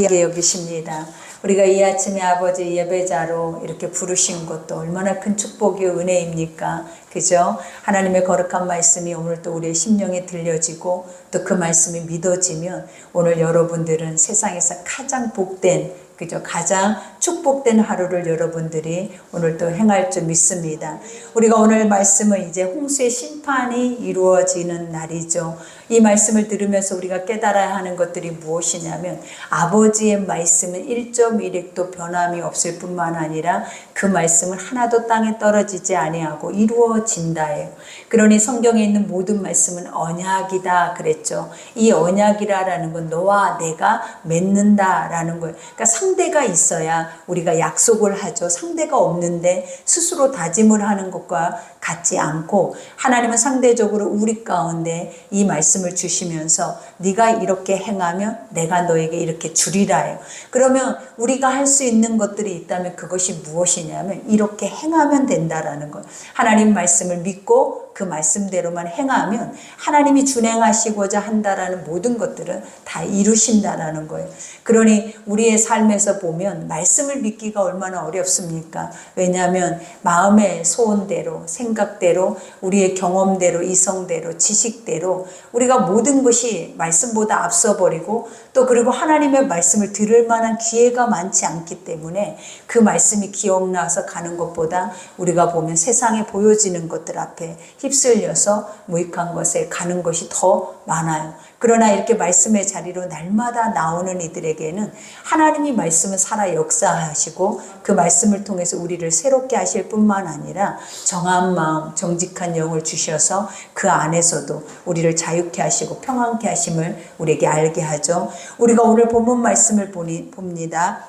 여기십니다. 우리가 이 아침에 아버지 예배자로 이렇게 부르신 것도 얼마나 큰 축복이요 은혜입니까? 그죠? 하나님의 거룩한 말씀이 오늘 또 우리의 심령에 들려지고 또 그 말씀이 믿어지면 오늘 여러분들은 세상에서 가장 복된, 그죠? 가장 축복된 하루를 여러분들이 오늘 또 행할 줄 믿습니다. 우리가 오늘 말씀은 이제 홍수의 심판이 이루어지는 날이죠. 이 말씀을 들으면서 우리가 깨달아야 하는 것들이 무엇이냐면 아버지의 말씀은 1.1핵도 변함이 없을 뿐만 아니라 그 말씀은 하나도 땅에 떨어지지 아니하고 이루어진다예요. 그러니 성경에 있는 모든 말씀은 언약이다 그랬죠. 이 언약이라는 건 너와 내가 맺는다라는 거예요. 그러니까 상대가 있어야 우리가 약속을 하죠. 상대가 없는데 스스로 다짐을 하는 것과 같지 않고 하나님은 상대적으로 우리 가운데 이 말씀을 주시면서 네가 이렇게 행하면 내가 너에게 이렇게 주리라 해요. 그러면 우리가 할 수 있는 것들이 있다면 그것이 무엇이냐면 이렇게 행하면 된다라는 거예요. 하나님 말씀을 믿고 그 말씀대로만 행하면 하나님이 준행하시고자 한다라는 모든 것들은 다 이루신다라는 거예요. 그러니 우리의 삶에서 보면 말씀을 믿기가 얼마나 어렵습니까? 왜냐하면 마음의 소원대로, 생각대로, 우리의 경험대로, 이성대로, 지식대로 우리가 모든 것이 말씀보다 앞서버리고 또 그리고 하나님의 말씀을 들을 만한 기회가 많지 않기 때문에 그 말씀이 기억나서 가는 것보다 우리가 보면 세상에 보여지는 것들 앞에 휩쓸려서 무익한 것에 가는 것이 더 많아요. 그러나 이렇게 말씀의 자리로 날마다 나오는 이들에게는 하나님이 말씀을 살아 역사하시고 그 말씀을 통해서 우리를 새롭게 하실 뿐만 아니라 정한 마음, 정직한 영을 주셔서 그 안에서도 우리를 자유케 하시고 평안케 하심을 우리에게 알게 하죠. 우리가 오늘 본문 말씀을 봅니다.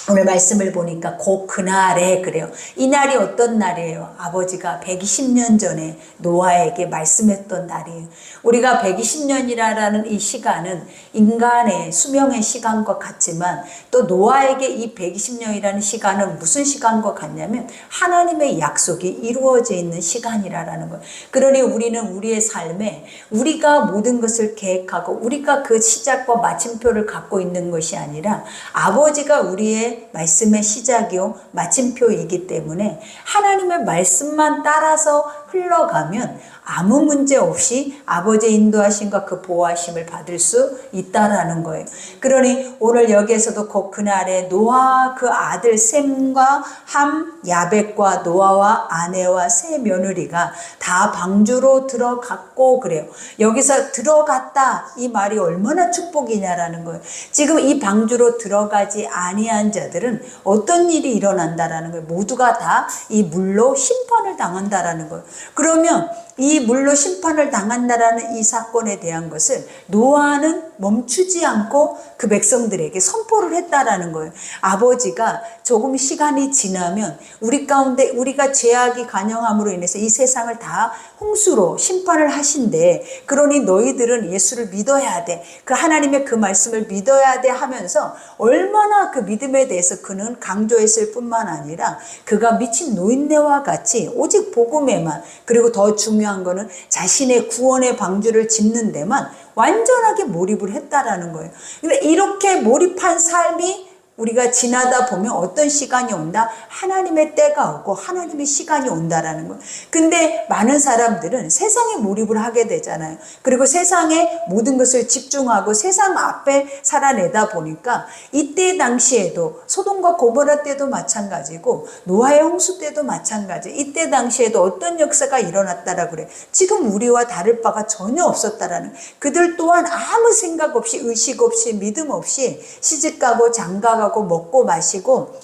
오늘 말씀을 보니까 곧 그날에 그래요. 이 날이 어떤 날이에요? 아버지가 120년 전에 노아에게 말씀했던 날이에요. 우리가 120년이라는 이 시간은 인간의 수명의 시간과 같지만 또 노아에게 이 120년이라는 시간은 무슨 시간과 같냐면 하나님의 약속이 이루어져 있는 시간이라는 거예요. 그러니 우리는 우리의 삶에 우리가 모든 것을 계획하고 우리가 그 시작과 마침표를 갖고 있는 것이 아니라 아버지가 우리의 말씀의 시작이요 마침표이기 때문에 하나님의 말씀만 따라서 흘러가면 아무 문제 없이 아버지의 인도하심과 그 보호하심을 받을 수 있다라는 거예요. 그러니 오늘 여기에서도 곧 그날에 노아 그 아들 셈과 함, 야벳과 노아와 아내와 세 며느리가 다 방주로 들어갔고 그래요. 여기서 들어갔다 이 말이 얼마나 축복이냐라는 거예요. 지금 이 방주로 들어가지 아니한 자들은 어떤 일이 일어난다라는 거예요. 모두가 다 이 물로 심판을 당한다라는 거예요. 그러면 이 물로 심판을 당한다라는 이 사건에 대한 것을 노아는 멈추지 않고 그 백성들에게 선포를 했다라는 거예요. 아버지가 조금 시간이 지나면 우리 가운데 우리가 죄악이 간영함으로 인해서 이 세상을 다 홍수로 심판을 하신대. 그러니 너희들은 예수를 믿어야 돼. 그 하나님의 그 말씀을 믿어야 돼 하면서 얼마나 그 믿음에 대해서 그는 강조했을 뿐만 아니라 그가 미친 노인네와 같이 오직 복음에만 그리고 더 중요한 거는 자신의 구원의 방주를 짓는 데만 완전하게 몰입을 했다라는 거예요. 그러니까 이렇게 몰입한 삶이 우리가 지나다 보면 어떤 시간이 온다? 하나님의 때가 오고 하나님의 시간이 온다라는 거예요. 근데 많은 사람들은 세상에 몰입을 하게 되잖아요. 그리고 세상에 모든 것을 집중하고 세상 앞에 살아내다 보니까 이때 당시에도 소돔과 고모라 때도 마찬가지고 노아의 홍수 때도 마찬가지. 이때 당시에도 어떤 역사가 일어났다라고 그래. 지금 우리와 다를 바가 전혀 없었다라는. 그들 또한 아무 생각 없이 의식 없이 믿음 없이 시집가고 장가가고 먹고 마시고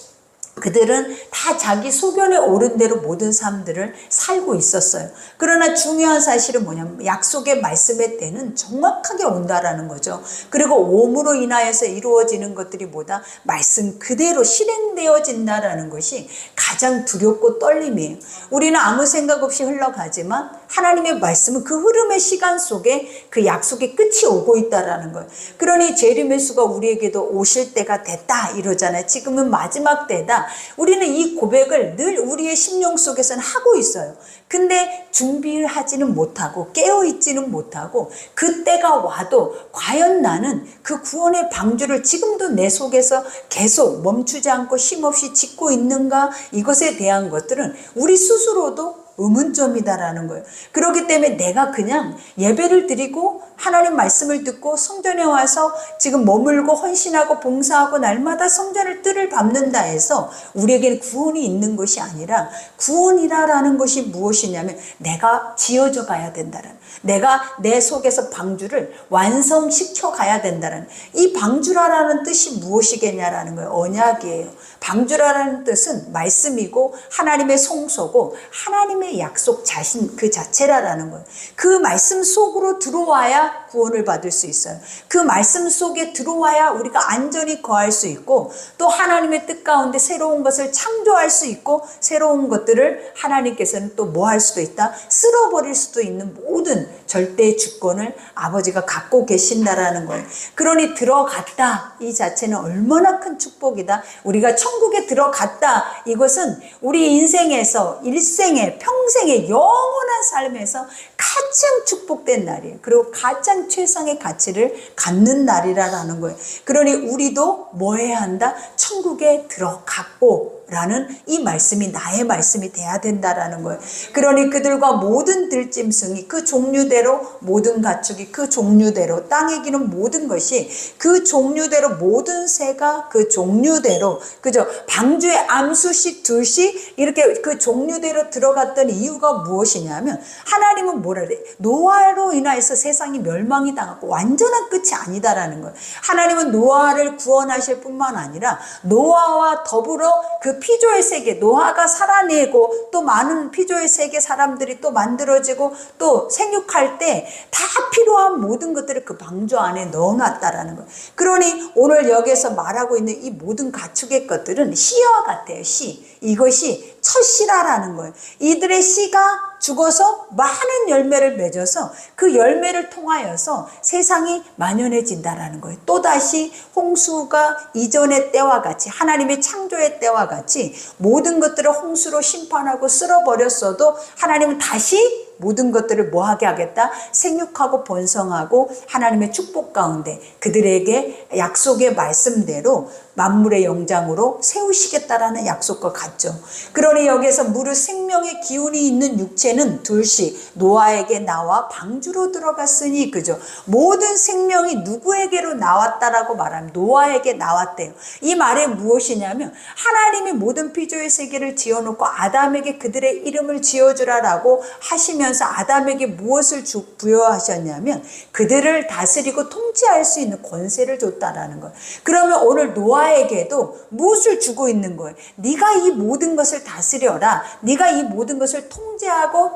그들은 다 자기 소견에 오른 대로 모든 삶들을 살고 있었어요. 그러나 중요한 사실은 뭐냐면 약속의 말씀의 때는 정확하게 온다라는 거죠. 그리고 오므로 인하여서 이루어지는 것들이 뭐다? 말씀 그대로 실행되어진다라는 것이 가장 두렵고 떨림이에요. 우리는 아무 생각 없이 흘러가지만 하나님의 말씀은 그 흐름의 시간 속에 그 약속의 끝이 오고 있다라는 거예요. 그러니 제르메수가 우리에게도 오실 때가 됐다 이러잖아요. 지금은 마지막 때다. 우리는 이 고백을 늘 우리의 심령 속에서는 하고 있어요. 근데 준비를 하지는 못하고 깨어있지는 못하고 그때가 와도 과연 나는 그 구원의 방주를 지금도 내 속에서 계속 멈추지 않고 쉼없이 짓고 있는가, 이것에 대한 것들은 우리 스스로도 의문점이다라는 거예요. 그렇기 때문에 내가 그냥 예배를 드리고 하나님 말씀을 듣고 성전에 와서 지금 머물고 헌신하고 봉사하고 날마다 성전을 뜰을 밟는다 해서 우리에게는 구원이 있는 것이 아니라, 구원이라는 것이 무엇이냐면 내가 지어져 가야 된다는, 내가 내 속에서 방주를 완성시켜 가야 된다는, 이 방주라는 뜻이 무엇이겠냐라는 거예요. 언약이에요. 방주라는 뜻은 말씀이고 하나님의 성소고 하나님의 약속 자신 그 자체라는 거예요. 그 말씀 속으로 들어와야 구원을 받을 수 있어요. 그 말씀 속에 들어와야 우리가 안전히 거할 수 있고, 또 하나님의 뜻 가운데 새로운 것을 창조할 수 있고, 새로운 것들을 하나님께서는 또 뭐 할 수도 있다? 쓸어버릴 수도 있는 모든 절대의 주권을 아버지가 갖고 계신다라는 거예요. 그러니 들어갔다 이 자체는 얼마나 큰 축복이다. 우리가 천국에 들어갔다, 이것은 우리 인생에서 일생에 평생의 영원한 삶에서 가장 축복된 날이에요. 그리고 가장 최상의 가치를 갖는 날이라는 거예요. 그러니 우리도 뭐 해야 한다? 천국에 들어갔고 라는 이 말씀이 나의 말씀이 돼야 된다라는 거예요. 그러니 그들과 모든 들짐승이 그 종류대로, 모든 가축이 그 종류대로, 땅에 기는 모든 것이 그 종류대로, 모든 새가 그 종류대로, 그죠? 방주에 암수씩 둘씩 이렇게 그 종류대로 들어갔던 이유가 무엇이냐면, 하나님은 뭐라 그래? 노아로 인하여서 세상이 멸망이 당하고 완전한 끝이 아니다라는 거예요. 하나님은 노아를 구원하실 뿐만 아니라 노아와 더불어 그 피조의 세계, 노아가 살아내고 또 많은 피조의 세계 사람들이 또 만들어지고 또 생육할 때 다 필요한 모든 것들을 그 방주 안에 넣어놨다라는 거예요. 그러니 오늘 여기서 말하고 있는 이 모든 가축의 것들은 씨와 같아요. 씨. 이것이 첫 씨라라는 거예요. 이들의 씨가 죽어서 많은 열매를 맺어서 그 열매를 통하여서 세상이 만연해진다라는 거예요. 또다시 홍수가 이전의 때와 같이, 하나님의 창조의 때와 같이 모든 것들을 홍수로 심판하고 쓸어버렸어도 하나님은 다시 모든 것들을 뭐하게 하겠다? 생육하고 번성하고 하나님의 축복 가운데 그들에게 약속의 말씀대로 만물의 영장으로 세우시겠다라는 약속과 같죠. 그러니 여기에서 무릇 생명의 기운이 있는 육체는 둘씩 노아에게 나와 방주로 들어갔으니, 그죠? 모든 생명이 누구에게로 나왔다라고 말하면 노아에게 나왔대요. 이 말이 무엇이냐면, 하나님이 모든 피조의 세계를 지어놓고 아담에게 그들의 이름을 지어주라라고 하시면서 아담에게 무엇을 부여하셨냐면 그들을 다스리고 통치할 수 있는 권세를 줬다라는 거예요. 그러면 오늘 노아에게도 무엇을 주고 있는 거예요? 네가 이 모든 것을 다스려라, 네가 이 모든 것을 통제하고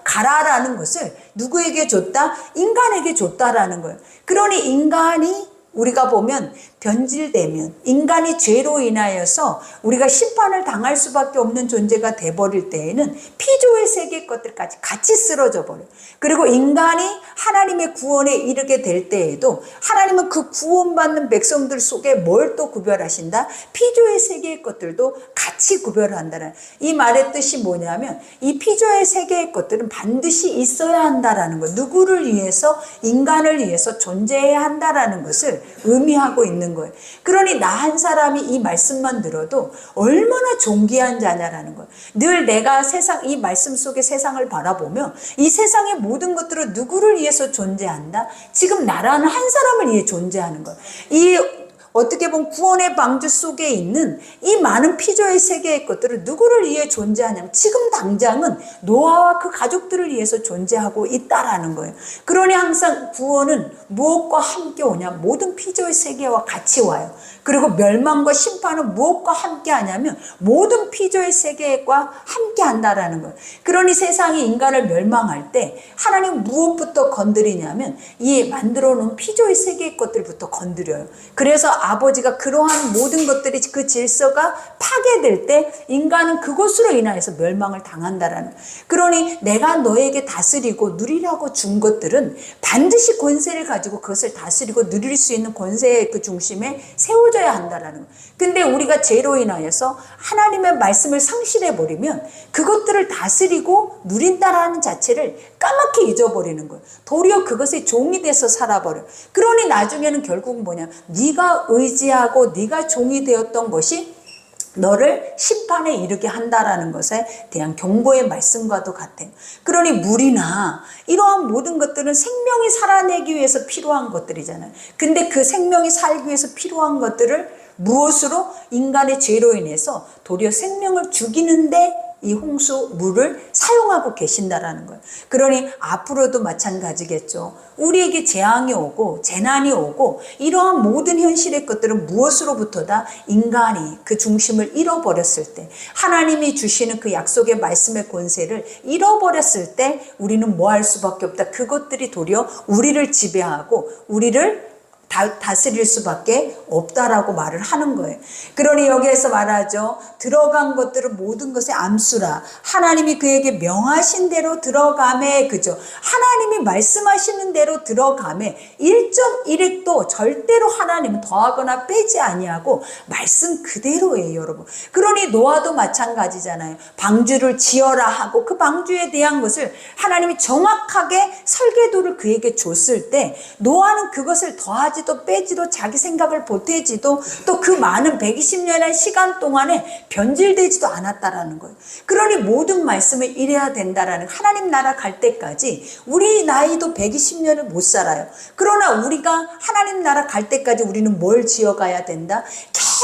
가라라는 것을 누구에게 줬다? 인간에게 줬다라는 거예요. 그러니 인간이, 우리가 보면 변질되면, 인간이 죄로 인하여서 우리가 심판을 당할 수밖에 없는 존재가 돼버릴 때에는 피조의 세계 것들까지 같이 쓰러져 버려요. 그리고 인간이 하나님의 구원에 이르게 될 때에도 하나님은 그 구원받는 백성들 속에 뭘 또 구별하신다? 피조의 세계의 것들도 같이 구별한다는, 이 말의 뜻이 뭐냐면 이 피조의 세계의 것들은 반드시 있어야 한다라는 거, 누구를 위해서? 인간을 위해서 존재해야 한다라는 것을 의미하고 있는 거예요. 그러니 나 한 사람이 이 말씀만 들어도 얼마나 존귀한 자냐라는 거예요. 늘 내가 이 말씀 속에 세상을 바라보며 이 세상의 모든 것들은 누구를 위해서 존재한다? 지금 나라는 한 사람을 위해 존재하는 거예요. 어떻게 보면 구원의 방주 속에 있는 이 많은 피조의 세계의 것들을 누구를 위해 존재하냐면 지금 당장은 노아와 그 가족들을 위해서 존재하고 있다라는 거예요. 그러니 항상 구원은 무엇과 함께 오냐? 모든 피조의 세계와 같이 와요. 그리고 멸망과 심판은 무엇과 함께 하냐면 모든 피조의 세계과 함께 한다라는 거예요. 그러니 세상이 인간을 멸망할 때 하나님 무엇부터 건드리냐면 이 만들어 놓은 피조의 세계의 것들부터 건드려요. 그래서 아버지가 그러한 모든 것들이 그 질서가 파괴될 때 인간은 그것으로 인하여서 멸망을 당한다라는 거예요. 그러니 내가 너에게 다스리고 누리라고 준 것들은 반드시 권세를 가지고 그것을 다스리고 누릴 수 있는 권세의 그 중심에 세워져야 한다라는 거예요. 근데 우리가 죄로 인하여서 하나님의 말씀을 상실해버리면 그것들을 다스리고 누린다라는 자체를 까맣게 잊어버리는 거예요. 도리어 그것의 종이 돼서 살아버려요. 그러니 나중에는 결국은 뭐냐, 네가 의지하고 네가 종이 되었던 것이 너를 심판에 이르게 한다라는 것에 대한 경고의 말씀과도 같아요. 그러니 물이나 이러한 모든 것들은 생명이 살아내기 위해서 필요한 것들이잖아요. 근데 그 생명이 살기 위해서 필요한 것들을 무엇으로? 인간의 죄로 인해서 도리어 생명을 죽이는데 이 홍수 물을 사용하고 계신다라는 거예요. 그러니 앞으로도 마찬가지겠죠. 우리에게 재앙이 오고 재난이 오고 이러한 모든 현실의 것들은 무엇으로부터다? 인간이 그 중심을 잃어버렸을 때, 하나님이 주시는 그 약속의 말씀의 권세를 잃어버렸을 때 우리는 뭐 할 수밖에 없다. 그것들이 도리어 우리를 지배하고 우리를 다스릴 수밖에 없다라고 말을 하는 거예요. 그러니 여기에서 말하죠. 들어간 것들은 모든 것의 암수라. 하나님이 그에게 명하신 대로 들어가매. 그죠? 하나님이 말씀하시는 대로 들어가매. 1.1핵도 절대로 하나님은 더하거나 빼지 아니하고 말씀 그대로예요, 여러분. 그러니 노아도 마찬가지잖아요. 방주를 지어라 하고 그 방주에 대한 것을 하나님이 정확하게 설계도를 그에게 줬을 때 노아는 그것을 더하지 또 빼지도 자기 생각을 보태지도 또 그 많은 120년의 시간 동안에 변질되지도 않았다라는 거예요. 그러니 모든 말씀을 이래야 된다라는, 하나님 나라 갈 때까지 우리 나이도 120년을 못 살아요. 그러나 우리가 하나님 나라 갈 때까지 우리는 뭘 지어가야 된다?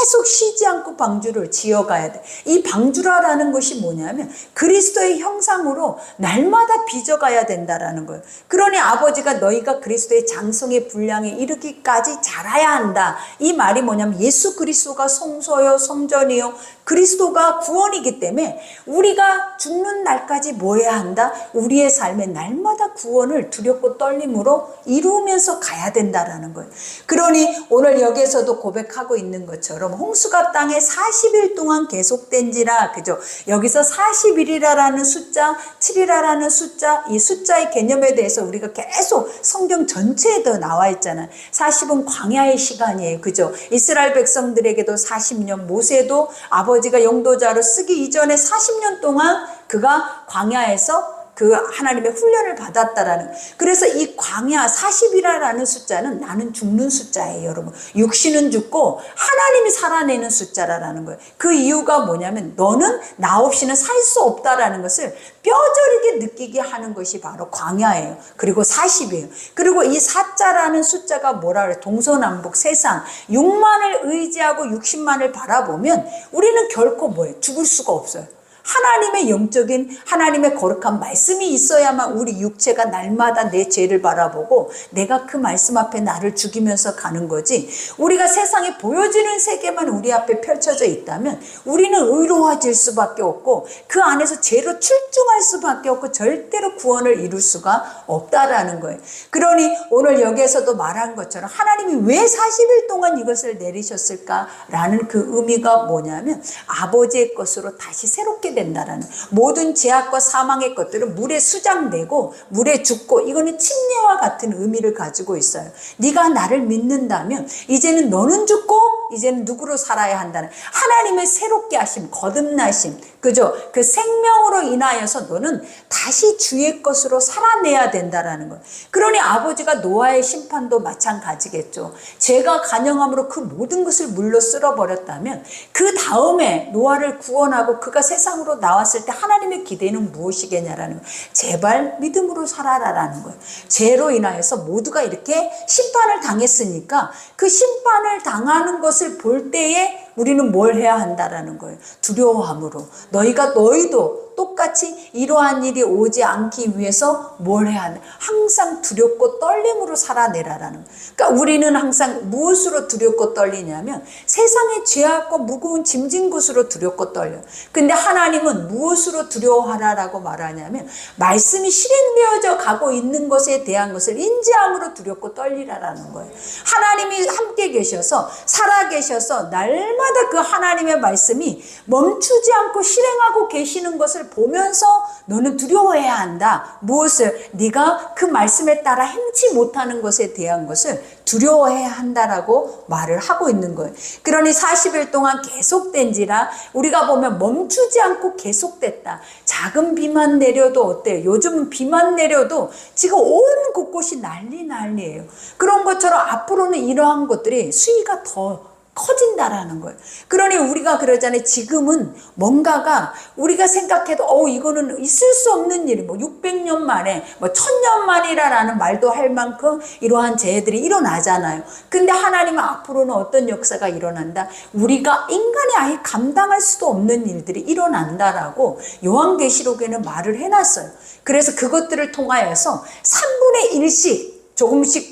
계속 쉬지 않고 방주를 지어가야 돼. 이 방주라는 것이 뭐냐면 그리스도의 형상으로 날마다 빚어가야 된다라는 거예요. 그러니 아버지가 너희가 그리스도의 장성의 분량에 이르기까지 자라야 한다. 이 말이 뭐냐면 예수 그리스도가 성소요 성전이요 그리스도가 구원이기 때문에 우리가 죽는 날까지 뭐 해야 한다? 우리의 삶에 날마다 구원을 두렵고 떨림으로 이루면서 가야 된다라는 거예요. 그러니 오늘 여기에서도 고백하고 있는 것처럼 홍수가 땅에 40일 동안 계속된지라. 그죠? 여기서 40일이라는 숫자, 7이라는 숫자, 이 숫자의 개념에 대해서 우리가 계속 성경 전체에도 나와 있잖아요. 40은 광야의 시간이에요. 그죠? 이스라엘 백성들에게도 40년, 모세도 아버지가 영도자로 쓰기 이전에 40년 동안 그가 광야에서 그 하나님의 훈련을 받았다라는. 그래서 이 광야 40이라는 숫자는 나는 죽는 숫자예요, 여러분. 육신은 죽고 하나님이 살아내는 숫자라는 거예요. 그 이유가 뭐냐면 너는 나 없이는 살 수 없다라는 것을 뼈저리게 느끼게 하는 것이 바로 광야예요. 그리고 40이에요. 그리고 이 4자라는 숫자가 뭐라 그래? 동서남북 세상 6만을 의지하고 60만을 바라보면 우리는 결코 뭐예요? 죽을 수가 없어요. 하나님의 영적인 하나님의 거룩한 말씀이 있어야만 우리 육체가 날마다 내 죄를 바라보고 내가 그 말씀 앞에 나를 죽이면서 가는 거지. 우리가 세상에 보여지는 세계만 우리 앞에 펼쳐져 있다면 우리는 의로워질 수밖에 없고 그 안에서 죄로 출중할 수밖에 없고 절대로 구원을 이룰 수가 없다라는 거예요. 그러니 오늘 여기에서도 말한 것처럼 하나님이 왜 40일 동안 이것을 내리셨을까라는 그 의미가 뭐냐면 아버지의 것으로 다시 새롭게 된다라는, 모든 죄악과 사망의 것들은 물에 수장되고 물에 죽고, 이거는 침례와 같은 의미를 가지고 있어요. 네가 나를 믿는다면 이제는 너는 죽고 이제는 누구로 살아야 한다는 하나님의 새롭게 하심, 거듭나심, 그죠? 그 생명으로 인하여서 너는 다시 주의 것으로 살아내야 된다라는 거예요. 그러니 아버지가 노아의 심판도 마찬가지겠죠. 죄가 간영함으로 그 모든 것을 물로 쓸어버렸다면 그 다음에 노아를 구원하고 그가 세상으로 나왔을 때 하나님의 기대는 무엇이겠냐라는 거예요. 제발 믿음으로 살아라라는 거예요. 죄로 인하여서 모두가 이렇게 심판을 당했으니까 그 심판을 당하는 것을 볼 때에 우리는 뭘 해야 한다라는 거예요. 두려워함으로. 너희도 똑같이 이러한 일이 오지 않기 위해서 뭘 해야 하냐. 항상 두렵고 떨림으로 살아내라라는 거예요. 그러니까 우리는 항상 무엇으로 두렵고 떨리냐면 세상의 죄악과 무거운 짐진 것으로 두렵고 떨려. 근데 하나님은 무엇으로 두려워하라라고 말하냐면 말씀이 실행되어져 가고 있는 것에 대한 것을 인지함으로 두렵고 떨리라라는 거예요. 하나님이 함께 계셔서 살아계셔서 날마다 그 하나님의 말씀이 멈추지 않고 실행하고 계시는 것을 보면서 너는 두려워해야 한다. 무엇을? 네가 그 말씀에 따라 행치 못하는 것에 대한 것을 두려워해야 한다라고 말을 하고 있는 거예요. 그러니 40일 동안 계속된지라 우리가 보면 멈추지 않고 계속됐다. 작은 비만 내려도 어때요? 요즘은 비만 내려도 지금 온 곳곳이 난리예요. 그런 것처럼 앞으로는 이러한 것들이 수위가 더 커진다라는 거예요. 그러니 우리가 그러잖아요. 지금은 뭔가가 우리가 생각해도 이거는 있을 수 없는 일이 600년 만에 1000년 만이라는 말도 할 만큼 이러한 재해들이 일어나잖아요. 근데 하나님은 앞으로는 어떤 역사가 일어난다? 우리가 인간이 아예 감당할 수도 없는 일들이 일어난다라고 요한계시록에는 말을 해놨어요. 그래서 그것들을 통하여서 3분의 1씩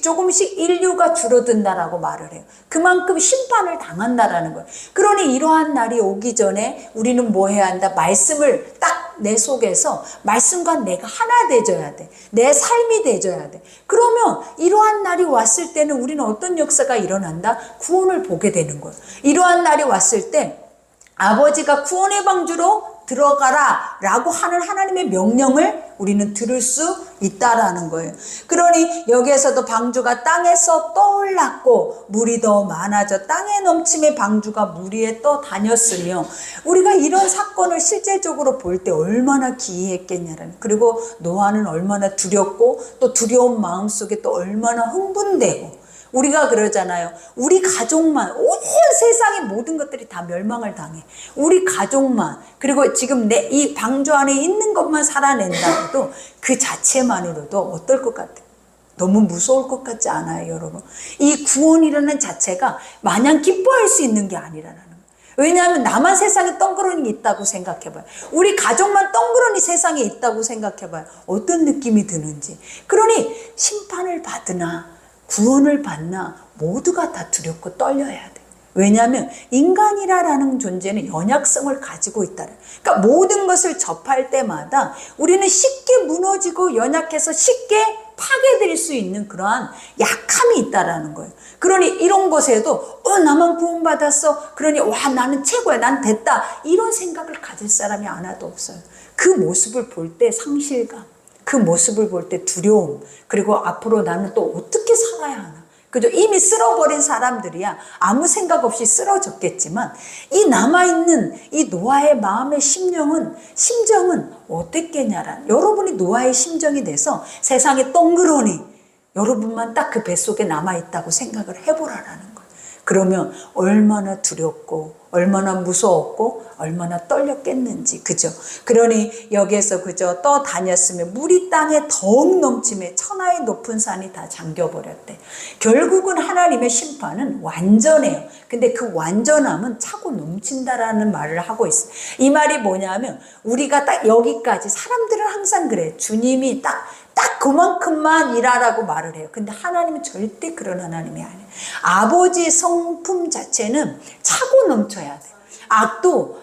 조금씩 인류가 줄어든다라고 말을 해요. 그만큼 심판을 당한다라는 거예요. 그러니 이러한 날이 오기 전에 우리는 뭐 해야 한다? 말씀을 딱 내 속에서 말씀과 내가 하나 되져야 돼. 내 삶이 되져야 돼. 그러면 이러한 날이 왔을 때는 우리는 어떤 역사가 일어난다? 구원을 보게 되는 거예요. 이러한 날이 왔을 때 아버지가 구원의 방주로 들어가라 라고 하는 하나님의 명령을 우리는 들을 수 있다라는 거예요. 그러니 여기에서도 방주가 땅에서 떠올랐고 물이 더 많아져 땅에 넘침의 방주가 물 위에 떠다녔으며 우리가 이런 사건을 실질적으로 볼 때 얼마나 기이했겠냐라는. 그리고 노아는 얼마나 두렵고 또 두려운 마음속에 또 얼마나 흥분되고. 우리가 그러잖아요. 우리 가족만, 온 세상의 모든 것들이 다 멸망을 당해. 우리 가족만, 그리고 지금 내 이 방주 안에 있는 것만 살아낸다 해도 그 자체만으로도 어떨 것 같아요? 너무 무서울 것 같지 않아요, 여러분? 이 구원이라는 자체가 마냥 기뻐할 수 있는 게 아니라는 거예요. 왜냐하면 나만 세상에 덩그러니 있다고 생각해봐요. 우리 가족만 덩그러니 세상에 있다고 생각해봐요. 어떤 느낌이 드는지. 그러니 심판을 받으나 구원을 받나 모두가 다 두렵고 떨려야 돼. 왜냐하면 인간이라는 존재는 연약성을 가지고 있다. 그러니까 모든 것을 접할 때마다 우리는 쉽게 무너지고 연약해서 쉽게 파괴될 수 있는 그러한 약함이 있다라는 거예요. 그러니 이런 것에도 나만 구원받았어. 그러니 와 나는 최고야. 난 됐다. 이런 생각을 가질 사람이 하나도 없어요. 그 모습을 볼 때 상실감. 그 모습을 볼 때 두려움, 그리고 앞으로 나는 또 어떻게 살아야 하나. 그죠? 이미 쓸어버린 사람들이야 아무 생각 없이 쓰러졌겠지만 이 남아있는 이 노아의 마음의 심정은 어땠겠냐라. 여러분이 노아의 심정이 돼서 세상에 덩그러니 여러분만 딱 그 뱃속에 남아있다고 생각을 해보라라는 거예요. 그러면 얼마나 두렵고 얼마나 무서웠고 얼마나 떨렸겠는지. 그죠? 그러니 여기에서 그저 떠다녔으며 물이 땅에 더욱 넘침에 천하의 높은 산이 다 잠겨버렸대. 결국은 하나님의 심판은 완전해요. 근데 그 완전함은 차고 넘친다라는 말을 하고 있어요. 이 말이 뭐냐면 우리가 딱 여기까지, 사람들은 항상 그래. 주님이 딱 그만큼만 일하라고 말을 해요. 근데 하나님은 절대 그런 하나님이 아니에요. 아버지의 성품 자체는 차고 넘쳐야 돼요.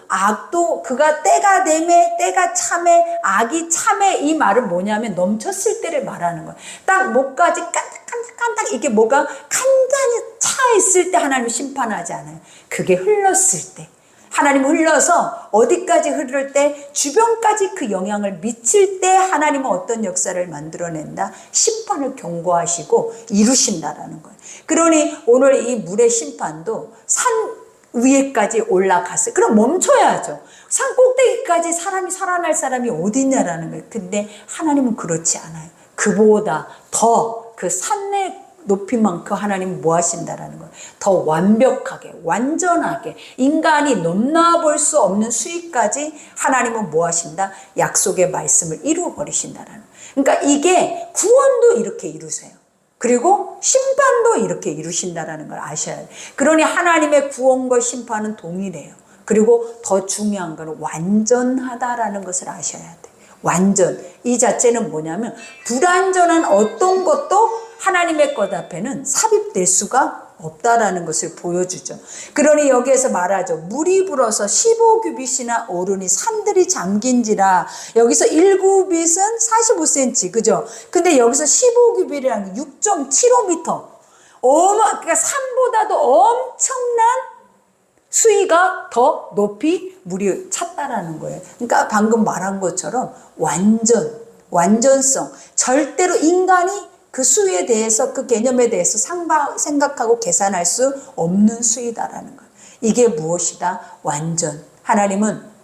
악도 그가 때가 되매 때가 참에 악이 참에, 이 말은 뭐냐면 넘쳤을 때를 말하는 거예요. 딱 목까지 깐닥깐닥 이게 뭐가 간단히 차 있을 때 하나님 심판하지 않아요. 그게 흘렀을 때. 하나님 흘러서 어디까지 흐를 때 주변까지 그 영향을 미칠 때 하나님은 어떤 역사를 만들어낸다? 심판을 경고하시고 이루신다라는 거예요. 그러니 오늘 이 물의 심판도 산 위에까지 올라갔어요. 그럼 멈춰야죠. 산 꼭대기까지 사람이 살아날 사람이 어디 있냐라는 거예요. 근데 하나님은 그렇지 않아요. 그보다 더 그 산의 높이만큼 하나님은 뭐 하신다라는 거예요. 더 완벽하게, 완전하게, 인간이 넘나볼 수 없는 수위까지 하나님은 뭐 하신다? 약속의 말씀을 이루어 버리신다라는 거예요. 그러니까 이게 구원도 이렇게 이루세요. 그리고 심판도 이렇게 이루신다라는 걸 아셔야 돼요. 그러니 하나님의 구원과 심판은 동일해요. 그리고 더 중요한 건 완전하다라는 것을 아셔야 돼요. 완전. 이 자체는 뭐냐면 불완전한 어떤 것도 하나님의 것 앞에는 삽입될 수가 없다라는 것을 보여주죠. 그러니 여기에서 말하죠. 물이 불어서 15규빗이나 오르니 산들이 잠긴지라. 여기서 1규빗은 45cm, 그죠? 근데 여기서 15규빗이라는 게 6.75m. 그러니까 산보다도 엄청난 수위가 더 높이 물이 찼다라는 거예요. 그러니까 방금 말한 것처럼 완전성. 절대로 인간이 그 수위에 대해서, 그 개념에 대해서 생각하고 계산할 수 없는 수위다라는 거예요. 이게 무엇이다? 완전. 하나님은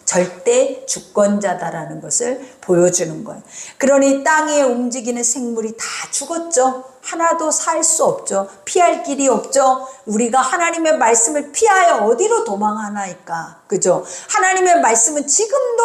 절대 주권자다라는 것을 보여주는 거예요. 그러니 땅에 움직이는 생물이 다 죽었죠. 하나도 살 수 없죠. 피할 길이 없죠. 우리가 하나님의 말씀을 피하여 어디로 도망하나이까? 그죠? 하나님의 말씀은 지금도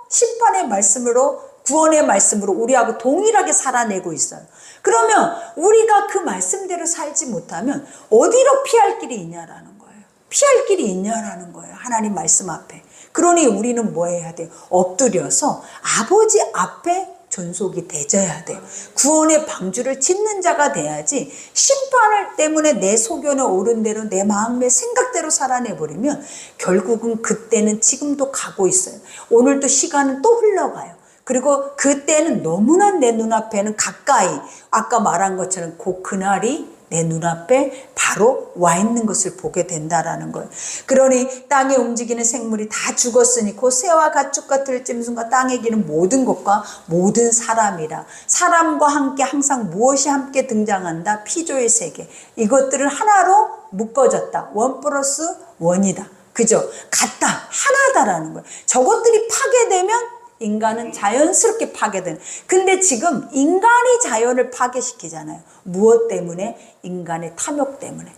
심판의 말씀으로, 구원의 말씀으로 우리하고 동일하게 살아내고 있어요. 그러면 우리가 그 말씀대로 살지 못하면 어디로 피할 길이 있냐라는 거예요. 피할 길이 있냐라는 거예요. 하나님 말씀 앞에. 그러니 우리는 뭐 해야 돼요? 엎드려서 아버지 앞에 존속이 되져야 돼요. 구원의 방주를 짓는 자가 돼야지 심판을 때문에 내 소견에 오른 대로 내 마음의 생각대로 살아내버리면 결국은 그때는 지금도 가고 있어요. 오늘도 시간은 또 흘러가요. 그리고 그때는 너무나 내 눈앞에는 가까이, 아까 말한 것처럼 그날이 내 눈앞에 바로 와 있는 것을 보게 된다라는 거예요. 그러니 땅에 움직이는 생물이 다 죽었으니 곧 새와 가축과 들짐승과 땅에 기는 모든 것과 모든 사람이라. 사람과 함께 항상 무엇이 함께 등장한다? 피조의 세계. 이것들은 하나로 묶어졌다. 1+1이다. 그죠? 같다. 하나다라는 거예요. 저것들이 파괴되면 인간은 자연스럽게 파괴되는. 근데 지금 인간이 자연을 파괴시키잖아요. 무엇 때문에? 인간의 탐욕 때문에.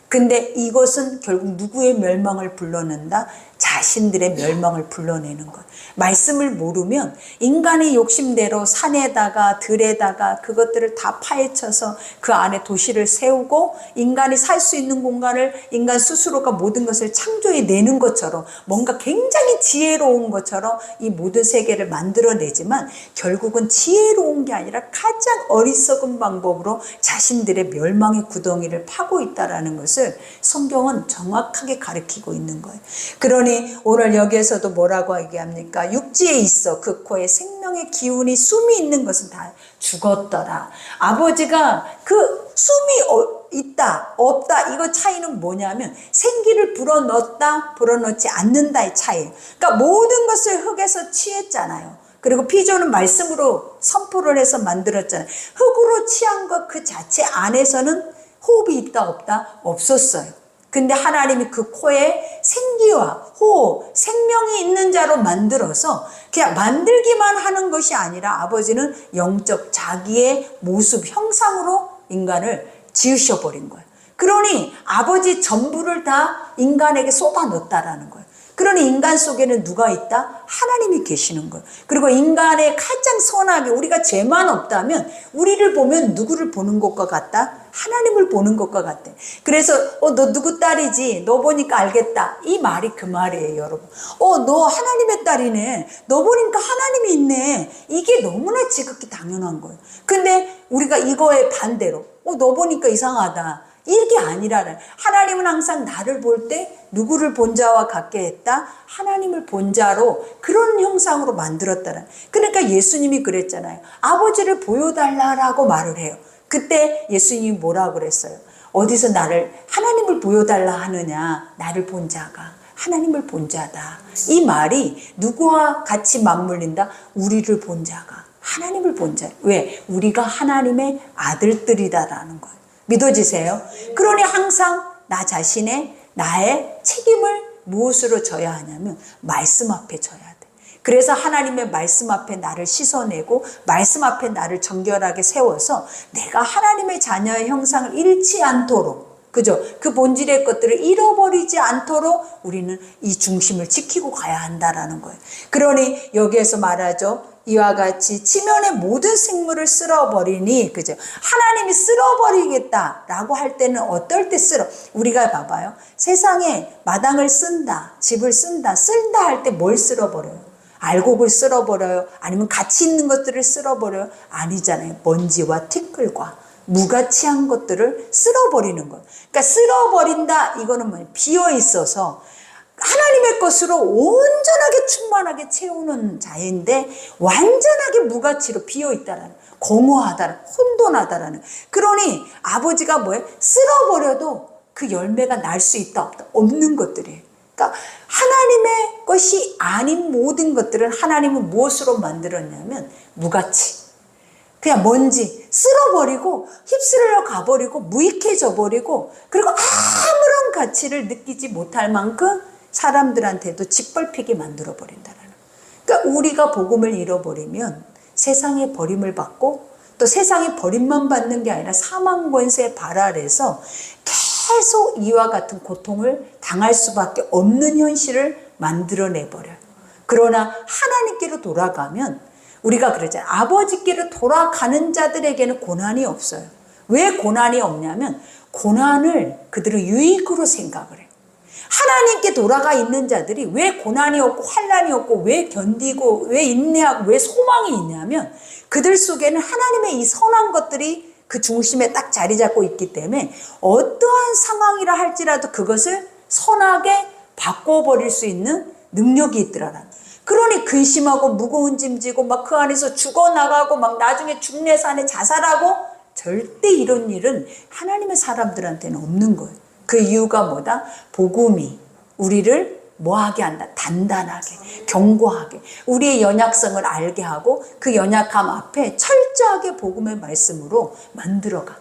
근데 이것은 결국 누구의 멸망을 불러낸다? 자신들의 멸망을 불러내는 것. 말씀을 모르면 인간의 욕심대로 산에다가 들에다가 그것들을 다 파헤쳐서 그 안에 도시를 세우고 인간이 살 수 있는 공간을 인간 스스로가 모든 것을 창조해내는 것처럼 뭔가 굉장히 지혜로운 것처럼 이 모든 세계를 만들어내지만 결국은 지혜로운 게 아니라 가장 어리석은 방법으로 자신들의 멸망의 구덩이를 파고 있다는 것을 성경은 정확하게 가르치고 있는 거예요. 그러니 오늘 여기에서도 뭐라고 얘기합니까? 육지에 있어 그 코에 생명의 기운이 숨이 있는 것은 다 죽었더라. 아버지가 그 숨이 있다 없다 이거 차이는 뭐냐면 생기를 불어넣었다 불어넣지 않는다의 차이예요. 그러니까 모든 것을 흙에서 취했잖아요. 그리고 피조는 말씀으로 선포를 해서 만들었잖아요. 흙으로 취한 것 그 자체 안에서는 호흡이 있다 없다? 없었어요. 근데 하나님이 그 코에 생기와 호흡, 생명이 있는 자로 만들어서 그냥 만들기만 하는 것이 아니라 아버지는 영적 자기의 모습, 형상으로 인간을 지으셔버린 거예요. 그러니 아버지 전부를 다 인간에게 쏟아 넣었다라는 거예요. 그러니 인간 속에는 누가 있다? 하나님이 계시는 거예요. 그리고 인간의 가장 선하게 우리가 죄만 없다면 우리를 보면 누구를 보는 것과 같다? 하나님을 보는 것과 같아. 그래서 너 누구 딸이지? 너 보니까 알겠다. 이 말이 그 말이에요, 여러분. 너 하나님의 딸이네. 너 보니까 하나님이 있네. 이게 너무나 지극히 당연한 거예요. 근데 우리가 이거에 반대로 너 보니까 이상하다. 이게 아니라는. 하나님은 항상 나를 볼 때 누구를 본 자와 같게 했다? 하나님을 본 자로 그런 형상으로 만들었다는. 그러니까 예수님이 그랬잖아요. 아버지를 보여달라고 말을 해요. 그때 예수님이 뭐라고 그랬어요? 어디서 나를 하나님을 보여달라 하느냐? 나를 본 자가 하나님을 본 자다. 이 말이 누구와 같이 맞물린다? 우리를 본 자가 하나님을 본 자. 왜? 우리가 하나님의 아들들이다라는 거예요. 믿어지세요? 그러니 항상 나 자신의 나의 책임을 무엇으로 져야 하냐면 말씀 앞에 져야 돼. 그래서 하나님의 말씀 앞에 나를 씻어내고 말씀 앞에 나를 정결하게 세워서 내가 하나님의 자녀의 형상을 잃지 않도록, 그죠? 그 본질의 것들을 잃어버리지 않도록 우리는 이 중심을 지키고 가야 한다라는 거예요. 그러니 여기에서 말하죠. 이와 같이 지면의 모든 생물을 쓸어버리니, 그죠? 하나님이 쓸어버리겠다라고 할 때는 어떨 때 우리가 봐봐요. 세상에 마당을 쓴다, 집을 쓴다 할 때 뭘 쓸어버려요? 알곡을 쓸어버려요? 아니면 가치 있는 것들을 쓸어버려요? 아니잖아요. 먼지와 티끌과 무가치한 것들을 쓸어버리는 거예요. 그러니까 쓸어버린다, 이거는 뭐예요? 비어 있어서 하나님의 것으로 온전하게 충만하게 채우는 자인데 완전하게 무가치로 비어있다라는, 공허하다라는, 혼돈하다라는. 그러니 아버지가 뭐예요? 쓸어버려도 그 열매가 날 수 있다 없다? 없는 것들이에요. 그러니까 하나님의 것이 아닌 모든 것들은 하나님은 무엇으로 만들었냐면 무가치, 그냥 먼지, 쓸어버리고 휩쓸려 가버리고 무익해져 버리고, 그리고 아무런 가치를 느끼지 못할 만큼 사람들한테도 짓밟히게 만들어 버린다는. 그러니까 우리가 복음을 잃어버리면 세상에 버림을 받고, 또 세상에 버림만 받는 게 아니라 사망 권세 발 아래서 계속 이와 같은 고통을 당할 수밖에 없는 현실을 만들어내 버려요. 그러나 하나님께로 돌아가면, 우리가 그러잖아요. 아버지께로 돌아가는 자들에게는 고난이 없어요. 왜 고난이 없냐면 고난을 그들은 유익으로 생각을 해요. 하나님께 돌아가 있는 자들이 왜 고난이 없고 환난이 없고 왜 견디고 왜 인내하고 왜 소망이 있냐면, 그들 속에는 하나님의 이 선한 것들이 그 중심에 딱 자리 잡고 있기 때문에 어떠한 상황이라 할지라도 그것을 선하게 바꿔버릴 수 있는 능력이 있더라. 그러니 근심하고 무거운 짐 지고 막 그 안에서 죽어나가고 막 나중에 죽내산에 자살하고, 절대 이런 일은 하나님의 사람들한테는 없는 거예요. 그 이유가 뭐다? 복음이 우리를 뭐하게 한다? 단단하게, 견고하게, 우리의 연약성을 알게 하고 그 연약함 앞에 철저하게 복음의 말씀으로 만들어가.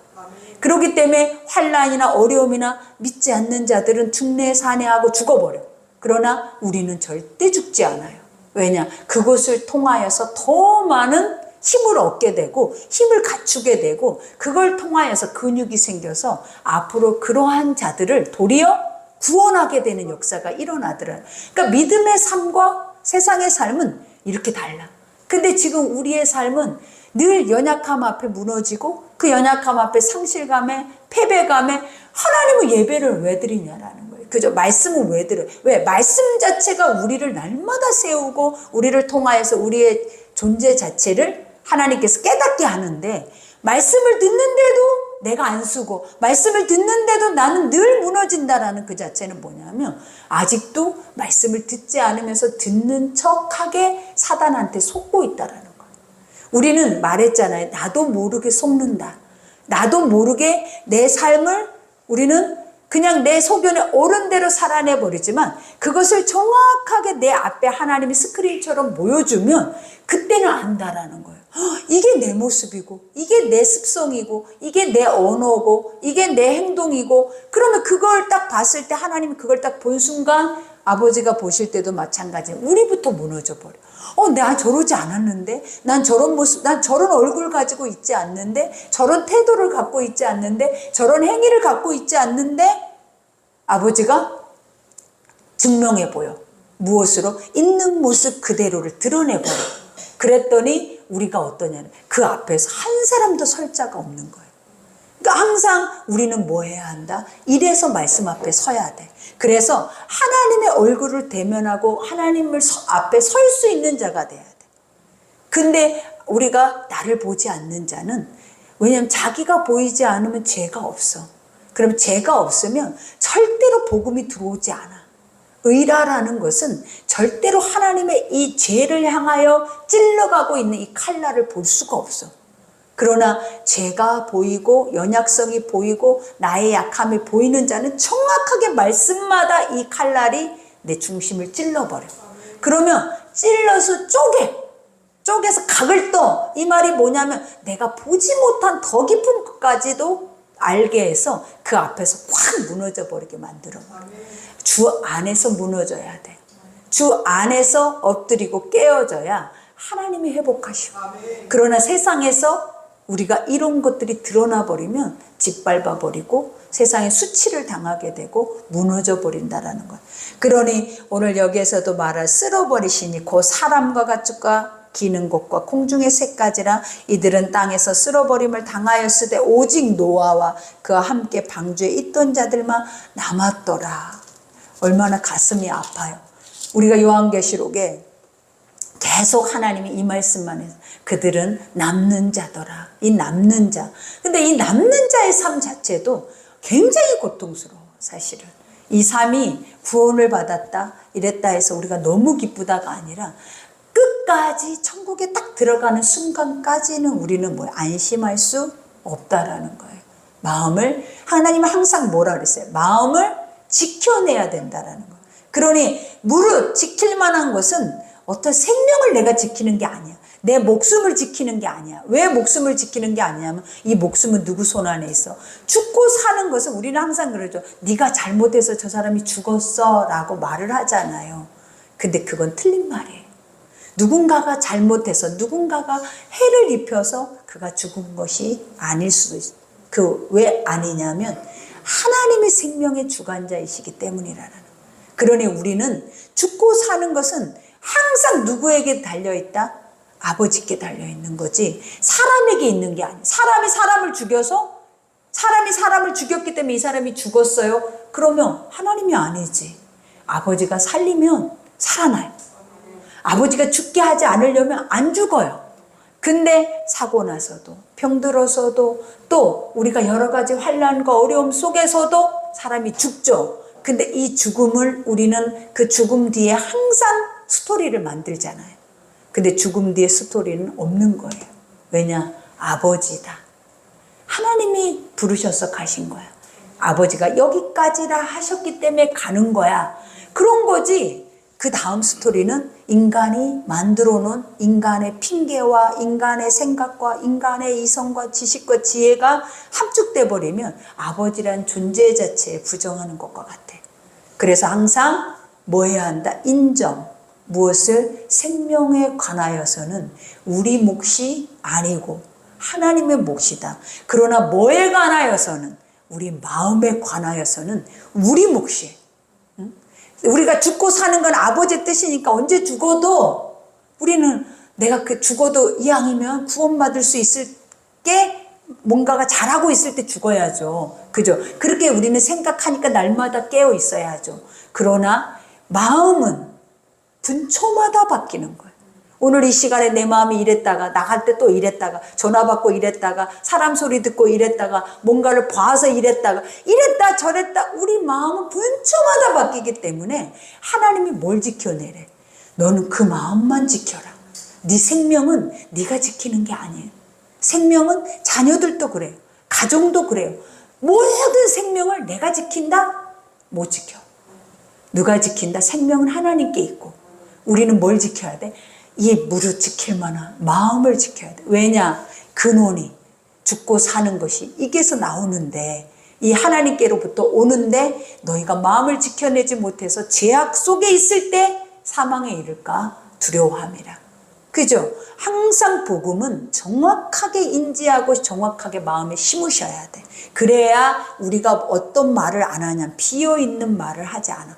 그렇기 때문에 환난이나 어려움이나 믿지 않는 자들은 죽내산해하고 죽어버려. 그러나 우리는 절대 죽지 않아요. 왜냐? 그것을 통하여서 더 많은 힘을 얻게 되고 힘을 갖추게 되고, 그걸 통하여서 근육이 생겨서 앞으로 그러한 자들을 도리어 구원하게 되는 역사가 일어나더라. 그러니까 믿음의 삶과 세상의 삶은 이렇게 달라. 근데 지금 우리의 삶은 늘 연약함 앞에 무너지고 그 연약함 앞에 상실감에 패배감에 하나님의 예배를 왜 드리냐라는 거예요. 그죠? 말씀은 왜 드려요? 왜? 말씀 자체가 우리를 날마다 세우고 우리를 통하여서 우리의 존재 자체를 하나님께서 깨닫게 하는데, 말씀을 듣는데도 내가 안 쓰고 말씀을 듣는데도 나는 늘 무너진다라는 그 자체는 뭐냐면, 아직도 말씀을 듣지 않으면서 듣는 척하게 사단한테 속고 있다라는 거예요. 우리는 말했잖아요. 나도 모르게 속는다. 나도 모르게 내 삶을 우리는 그냥 내 소견에 옳은 대로 살아내버리지만, 그것을 정확하게 내 앞에 하나님이 스크린처럼 보여주면 그때는 안다라는 거예요. 이게 내 모습이고 이게 내 습성이고 이게 내 언어고 이게 내 행동이고, 그러면 그걸 딱 봤을 때 하나님이 그걸 딱 본 순간 아버지가 보실 때도 마찬가지예요. 우리부터 무너져 버려. 나 저러지 않았는데, 난 저런 모습, 난 저런 얼굴 가지고 있지 않는데, 저런 태도를 갖고 있지 않는데, 저런 행위를 갖고 있지 않는데, 아버지가 증명해 보여. 무엇으로? 있는 모습 그대로를 드러내 보여. 그랬더니 우리가 어떠냐면 그 앞에서 한 사람도 설 자가 없는 거예요. 그러니까 항상 우리는 뭐 해야 한다? 이래서 말씀 앞에 서야 돼. 그래서 하나님의 얼굴을 대면하고 하나님을 앞에 설 수 있는 자가 돼야 돼. 근데 우리가 나를 보지 않는 자는, 왜냐하면 자기가 보이지 않으면 죄가 없어. 그럼 죄가 없으면 절대로 복음이 들어오지 않아. 의라라는 것은 절대로 하나님의 이 죄를 향하여 찔러가고 있는 이 칼날을 볼 수가 없어. 그러나 죄가 보이고 연약성이 보이고 나의 약함이 보이는 자는 정확하게 말씀마다 이 칼날이 내 중심을 찔러버려. 그러면 찔러서 쪼개서 각을 떠. 이 말이 뭐냐면 내가 보지 못한 더 깊은 것까지도 알게 해서 그 앞에서 확 무너져 버리게 만들어. 주 안에서 무너져야 돼. 주 안에서 엎드리고 깨어져야 하나님이 회복하시고. 그러나 세상에서 우리가 이런 것들이 드러나 버리면 짓밟아 버리고 세상에 수치를 당하게 되고 무너져 버린다라는 거예요. 그러니 오늘 여기에서도 말할 쓸어버리시니 곧 사람과 가축과 기는 것과 공중의 새까지라 이들은 땅에서 쓸어버림을 당하였으되 오직 노아와 그와 함께 방주에 있던 자들만 남았더라. 얼마나 가슴이 아파요. 우리가 요한계시록에 계속 하나님이 이 말씀만 해서 그들은 남는 자더라. 이 남는 자. 근데 이 남는 자의 삶 자체도 굉장히 고통스러워, 사실은. 이 삶이 구원을 받았다, 이랬다 해서 우리가 너무 기쁘다가 아니라 끝까지 천국에 딱 들어가는 순간까지는 우리는 안심할 수 없다라는 거예요. 마음을, 하나님은 항상 뭐라 그랬어요? 마음을 지켜내야 된다라는 거예요. 그러니 무릇 지킬 만한 것은 어떤 생명을 내가 지키는 게 아니야. 내 목숨을 지키는 게 아니야. 왜 목숨을 지키는 게 아니냐면 이 목숨은 누구 손 안에 있어. 죽고 사는 것은 우리는 항상 그러죠. 네가 잘못해서 저 사람이 죽었어 라고 말을 하잖아요. 근데 그건 틀린 말이에요. 누군가가 잘못해서 누군가가 해를 입혀서 그가 죽은 것이 아닐 수도 있어요. 왜 아니냐면 하나님의 생명의 주관자이시기 때문이라는 거예요. 그러니 우리는 죽고 사는 것은 항상 누구에게 달려있다? 아버지께 달려있는 거지 사람에게 있는 게 아니야. 사람이 사람을 죽여서 사람이 사람을 죽였기 때문에 이 사람이 죽었어요. 그러면 하나님이 아니지. 아버지가 살리면 살아나요. 아버지가 죽게 하지 않으려면 안 죽어요. 근데 사고 나서도 병들어서도 또 우리가 여러 가지 환난과 어려움 속에서도 사람이 죽죠. 근데 이 죽음을 우리는 그 죽음 뒤에 항상 스토리를 만들잖아요. 근데 죽음 뒤에 스토리는 없는 거예요. 왜냐? 아버지다. 하나님이 부르셔서 가신 거야. 아버지가 여기까지라 하셨기 때문에 가는 거야. 그런 거지. 그 다음 스토리는 인간이 만들어 놓은 인간의 핑계와 인간의 생각과 인간의 이성과 지식과 지혜가 함축돼 버리면 아버지란 존재 자체에 부정하는 것과 같아. 그래서 항상 뭐 해야 한다? 인정. 무엇을? 생명에 관하여서는 우리 몫이 아니고 하나님의 몫이다. 그러나 뭐에 관하여서는 우리 마음에 관하여서는 우리 몫이에요. 우리가 죽고 사는 건 아버지의 뜻이니까 언제 죽어도 우리는 내가 죽어도 이왕이면 구원받을 수 있을 게 뭔가가 잘하고 있을 때 죽어야죠. 그죠? 그렇게 우리는 생각하니까 날마다 깨어 있어야죠. 그러나 마음은 분초마다 바뀌는 거예요. 오늘 이 시간에 내 마음이 이랬다가 나갈 때 또 이랬다가 전화 받고 이랬다가 사람 소리 듣고 이랬다가 뭔가를 봐서 이랬다가 이랬다 저랬다 우리 마음은 분초마다 바뀌기 때문에 하나님이 뭘 지켜내래? 너는 그 마음만 지켜라. 네 생명은 네가 지키는 게 아니에요. 생명은 자녀들도 그래요. 가정도 그래요. 모든 생명을 내가 지킨다? 못 지켜. 누가 지킨다? 생명은 하나님께 있고 우리는 뭘 지켜야 돼? 이 무릇 지킬 만한 마음을 지켜야 돼. 왜냐? 근원이 죽고 사는 것이 이게서 나오는데 이 하나님께로부터 오는데 너희가 마음을 지켜내지 못해서 죄악 속에 있을 때 사망에 이를까 두려워함이라. 그죠? 항상 복음은 정확하게 인지하고 정확하게 마음에 심으셔야 돼. 그래야 우리가 어떤 말을 안 하냐, 비어있는 말을 하지 않아.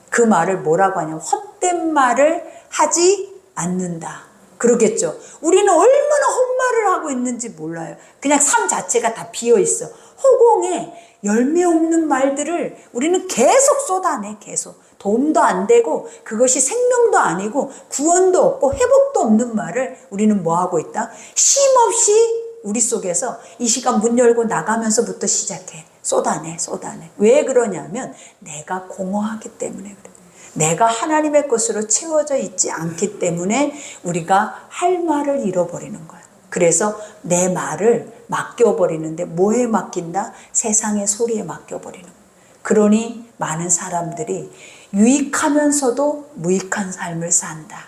그 말을 뭐라고 하냐, 헛된 말을 하지 않는다. 그러겠죠. 우리는 얼마나 헛말을 하고 있는지 몰라요. 그냥 삶 자체가 다 비어있어. 허공에 열매 없는 말들을 우리는 계속 쏟아내. 계속. 도움도 안 되고 그것이 생명도 아니고 구원도 없고 회복도 없는 말을 우리는 뭐하고 있다? 쉼없이 우리 속에서 이 시간 문 열고 나가면서부터 시작해. 쏟아내. 왜 그러냐면 내가 공허하기 때문에 그래. 내가 하나님의 것으로 채워져 있지 않기 때문에 우리가 할 말을 잃어버리는 거야. 그래서 내 말을 맡겨버리는데 뭐에 맡긴다? 세상의 소리에 맡겨버리는 거야. 그러니 많은 사람들이 유익하면서도 무익한 삶을 산다.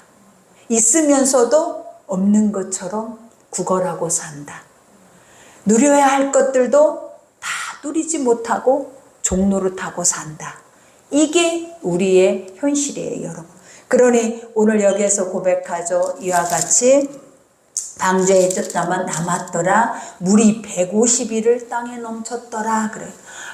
있으면서도 없는 것처럼 구걸하고 산다. 누려야 할 것들도 다 누리지 못하고 종노릇하고 산다. 이게 우리의 현실이에요, 여러분. 그러니 오늘 여기에서 고백하죠. 이와 같이 방주에 있었다만 남았더라. 물이 150일을 땅에 넘쳤더라. 그래요.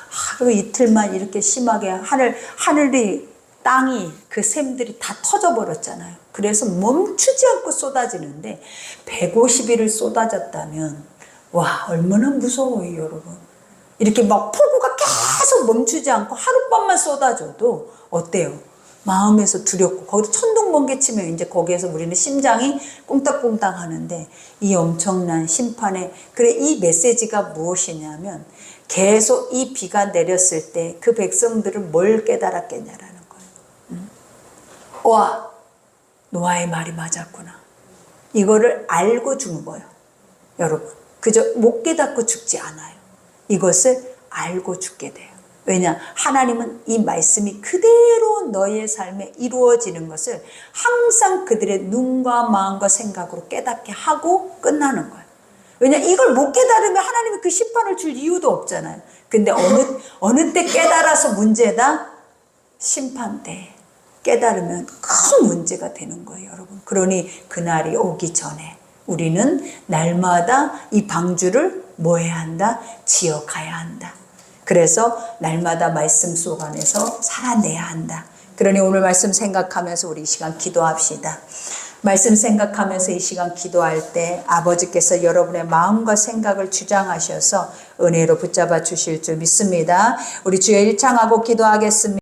하루 이틀만 이렇게 심하게 하늘이 땅이 그 샘들이 다 터져버렸잖아요. 그래서 멈추지 않고 쏟아지는데 150일을 쏟아졌다면 와 얼마나 무서워요 여러분. 이렇게 막 폭우가 계속 멈추지 않고 하룻밤만 쏟아져도 어때요? 마음에서 두렵고 거기서 천둥 번개 치면 이제 거기에서 우리는 심장이 꽁딱꽁딱 하는데 이 엄청난 심판에 그래 이 메시지가 무엇이냐면 계속 이 비가 내렸을 때 그 백성들은 뭘 깨달았겠냐라는 거예요. 와 노아의 말이 맞았구나. 이거를 알고 죽은 거예요. 여러분 그저 못 깨닫고 죽지 않아요. 이것을 알고 죽게 돼요. 왜냐? 하나님은 이 말씀이 그대로 너의 삶에 이루어지는 것을 항상 그들의 눈과 마음과 생각으로 깨닫게 하고 끝나는 거예요. 왜냐? 이걸 못 깨달으면 하나님이 그 심판을 줄 이유도 없잖아요. 근데 어느 때 깨달아서 문제다? 심판 때 깨달으면 큰 문제가 되는 거예요, 여러분. 그러니 그날이 오기 전에 우리는 날마다 이 방주를 뭐 해야 한다? 지어가야 한다. 그래서 날마다 말씀 속 안에서 살아내야 한다. 그러니 오늘 말씀 생각하면서 우리 이 시간 기도합시다. 말씀 생각하면서 이 시간 기도할 때 아버지께서 여러분의 마음과 생각을 주장하셔서 은혜로 붙잡아 주실 줄 믿습니다. 우리 주여 일창하고 기도하겠습니다.